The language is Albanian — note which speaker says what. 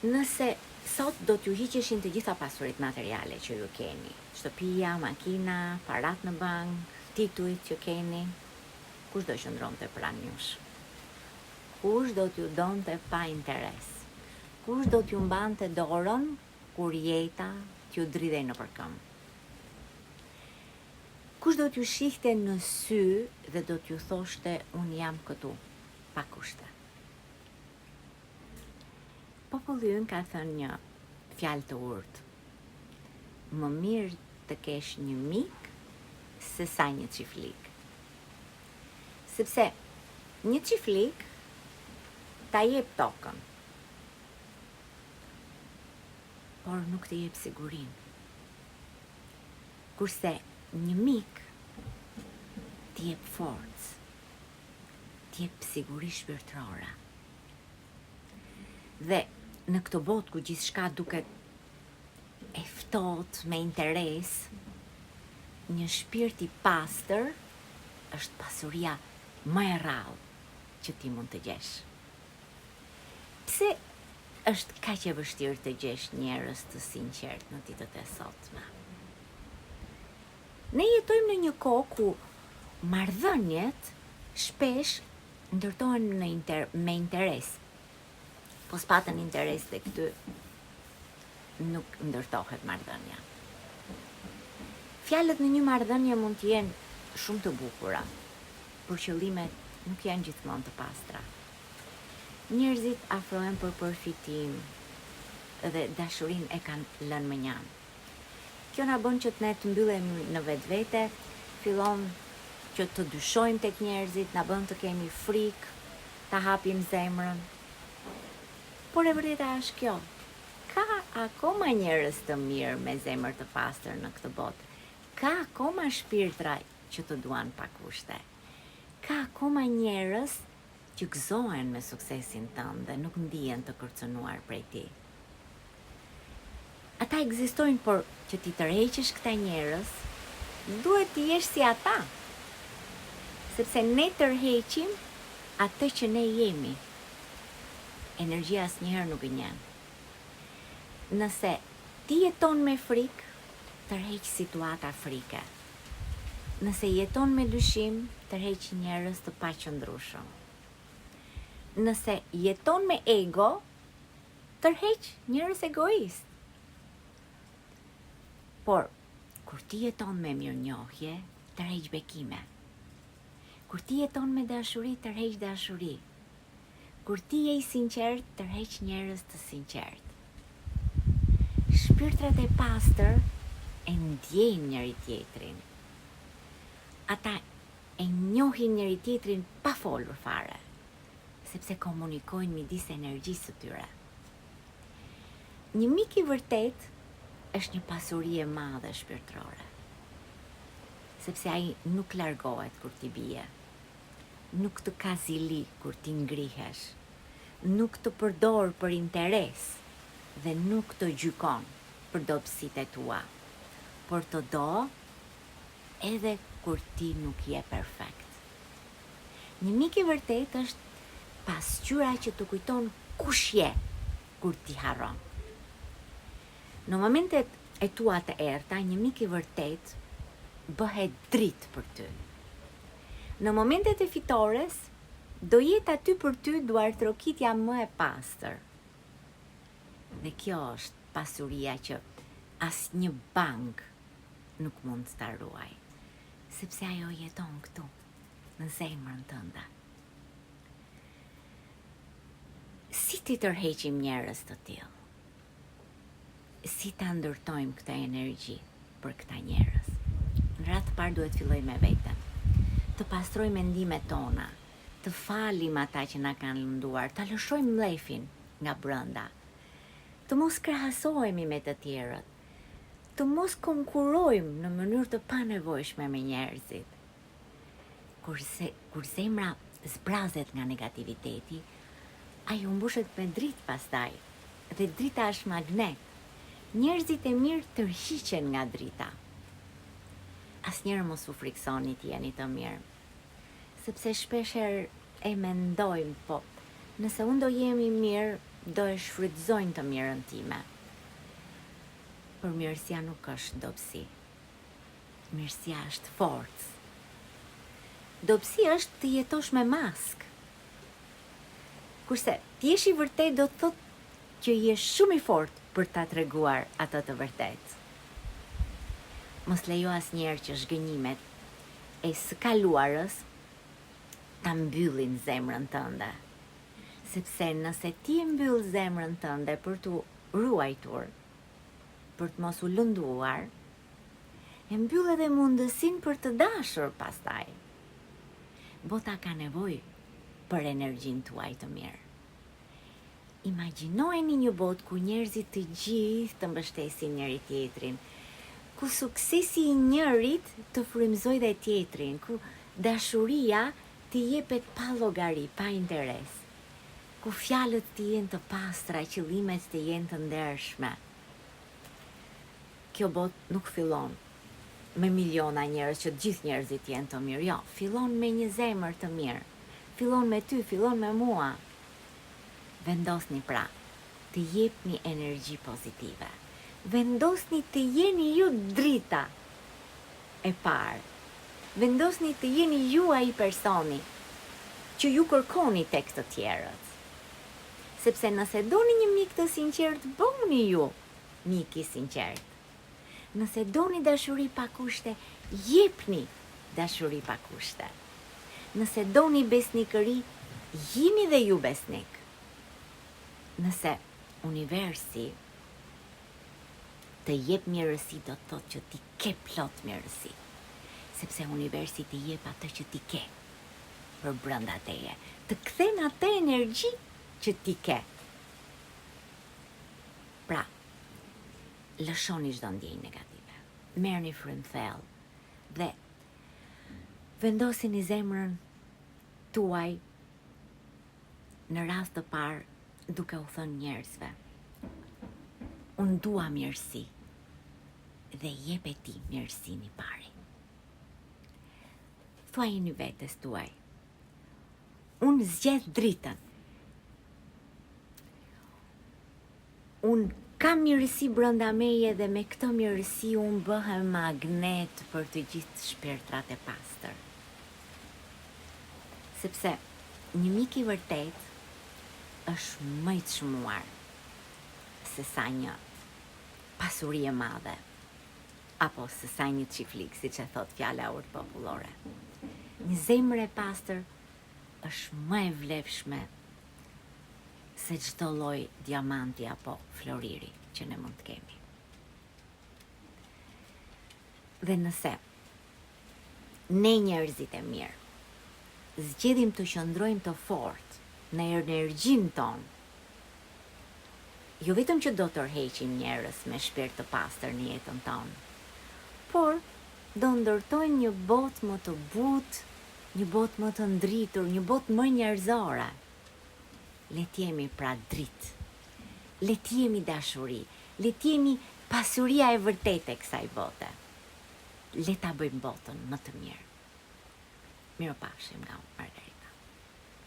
Speaker 1: Nëse sot do t'ju hiqeshin të gjitha pasurit materiale që ju keni, shtëpia, makina, parat në bank, titujt që keni, kush do qëndronte pranë jush? Kush do t'ju donte pa interes? Kush do t'ju mbante dorën kur jeta t'ju dridhej në përkëm? Kush do t'ju shihte në sy dhe do t'ju thoshte unë jam këtu, pa kushte? Populli ynë ka thënë një fjalë të urtë. Më mirë të kesh një mik se sa një çiflik. Sepse një çiflik ta jep tokën, por nuk të jep sigurinë. Kurse një mik të jep forcë, të jep siguri shpirtërore. Dhe në këtë botë ku gjithçka duket e ftohtë me interes, një shpirt i pastër është pasuria më e rrallë që ti mund të gjesh. Pse është kaq e vështirë të gjesh njerëz të sinqert në ditët e sotme? Ne jetojmë në një kohë ku marrëdhëniet shpesh ndërtohen me interes. Po s'patën interes të këty, nuk ndërtohet marrëdhënia. Fjalët në një marrëdhënie mund të jenë shumë të bukura, por qëllimet nuk janë gjithmonë të pastra. Njerëzit afrohen për përfitim dhe dashurinë e kanë lënë më njanë. Kjo na bën që ne të mbyllemi në vetvete, fillon që të dyshojmë tek njerëzit, na bën të kemi frikë, ta hapim zemrën. Por e vërteta është kjo. Ka akoma njerëz të mirë me zemër të pastër në këtë botë. Ka akoma shpirtra që të duan pa kushte. Ka akoma njerëz që gëzohen me suksesin tënd dhe nuk ndihen të kërcënuar prej ti. Ata ekzistojnë, por që ti tërheqësh këta njerëz, duhet të jesh si ata. Sepse ne tërheqim atë që ne jemi. Energjia asnjëherë nuk gënjen. Nëse ti jeton me frikë, tërheq situata frike. Nëse jeton me dyshim, tërheq njerëz të paqëndrueshëm. Nëse jeton me ego, tërheq njerëz egoist. Por kur ti jeton me mirënjohje, tërheq bekime. Kur ti jeton me dashuri, tërheq dashuri. Kur ti je i sinqert, tërheq njerëz të sinqert. Shpirtrat e pastër e ndjejnë njëri tjetrin. Ata e njohin njëri tjetrin pa folur fare, sepse komunikojnë midis energjisë së tyre. Një mik i vërtet është një pasuri e madhe shpirtërore, sepse ai nuk largohet kur ti bie. Nuk të ka zili kur ti ngrihesh, nuk të përdor për interes dhe nuk të gjykon për dobësitë e tua, por të do edhe kur ti nuk je perfekt. Një mik i vërtet është pasqyra që të kujton kush je kur ti harron. Në momentet e tua të errta, një mik i vërtet bëhet dritë për ty. Në momentet e fitores, do jetë aty për ty duartrokitja më e pastër. Dhe kjo është pasuria që asnjë bank nuk mund ta ruaj, sepse ajo jeton këtu, në zemrën tënde. Si ti tërheqim njerëz të tillë? Si ta ndërtojmë këtë energji për këta njerëz? Në radhë të parë duhet filloj me veten. Të pastroj mendimet tona, të falim ata që na kanë lënduar, ta lëshojmë mlefin nga brenda, të mos krahasohemi me të tjerët, të mos konkurojmë në mënyrë të panevojshme me njerëzit. Kur zemra zbrazet nga negativiteti, ajo mbushet me dritë pastaj, dhe drita është magnet. Njerëzit e mirë tërhiqen nga drita. Asnjëherë mos u friksoni të jeni të mirë, sepse shpeshherë e mendojmë, po nëse unë do jemi mirë, do e shfrytëzojnë të mirën time. Por mirësia nuk është dobësi. Mirësia është forcë. Dobësia është të jetosh me mask. Kurse ti je i vërtet do të thotë që je shumë i fortë për ta treguar atë të vërtet. Mos lejo asnjëherë që zhgënjimet e së kaluarës ta mbyllin zemrën tënde. Sepse nëse ti e mbyll zemrën tënde për t'u ruajtur, për të mos u lënduar, e mbyll edhe mundësinë për të dashur pastaj. Bota ka nevojë për energjinë tuaj të mirë. Imagjinojeni një botë ku njerëzit të gjithë të mbështesin njëri tjetrin, ku suksesi i njërit të frymëzojë dhe tjetrin, ku dashuria të jepet pa llogari, pa interes, ku fjalët të jenë të pastra, qëllimet të jenë të ndershme. Kjo botë nuk fillon me miliona njerëz që gjithë njerëzit jenë të mirë. Jo, fillon me një zemër të mirë. Fillon me ty, fillon me mua. Vendosni pra, të jepni energji pozitive. Vendosni të jeni ju drita e parë. Vendosni të jeni ju ai personi që ju kërkoni tek të tjerët. Sepse nëse doni një mik të sinqert, bëni ju mik i sinqert. Nëse doni dashuri pa kushte, jepni dashuri pa kushte. Nëse doni besnikëri, jini dhe ju besnik. Nëse universi të jep mirësi, do të thotë që ti ke plot mirësi. Sepse universi të jep atë që ti ke për brenda teje. Të kthen atë energji që ti ke. Pra, lëshoni çdo ndjenjë negative. Merrni frymë thellë dhe vendosini zemrën tuaj në rast të parë duke u thënë njerëzve: unë dua mirësi dhe jep e ti mirësinë i pari. Thuajini vetes tuaj: unë zgjedh dritën. Unë kam mirësi brenda meje dhe me këtë mirësi unë bëhem magnet për të gjithë shpirtrat e pastër. Sepse një mik i vërtet është më i çmuar se sa një pasuri e madhe, apo se sa një çiflik, siç e thot fjala urt popullore. Një zemër e pastër është më e vlefshme se çdo lloj diamanti apo floriri që ne mund të kemi. Dhe nëse ne njerëzit e mirë zgjedhim të qëndrojmë të fortë në energjinë tonë, jo vetëm që do të tërheqim njerëz me shpirt të pastër në jetën tonë, por do ndërtojmë një botë më të butë, një botë më të ndritur, një botë më njerëzore. Le t'jemi pra dritë, le t'jemi dashuri, le t'jemi pasuria e vërtetë e kësaj bote. Le ta bëjmë botën më të mirë. Mirupafshim nga unë, Margarita.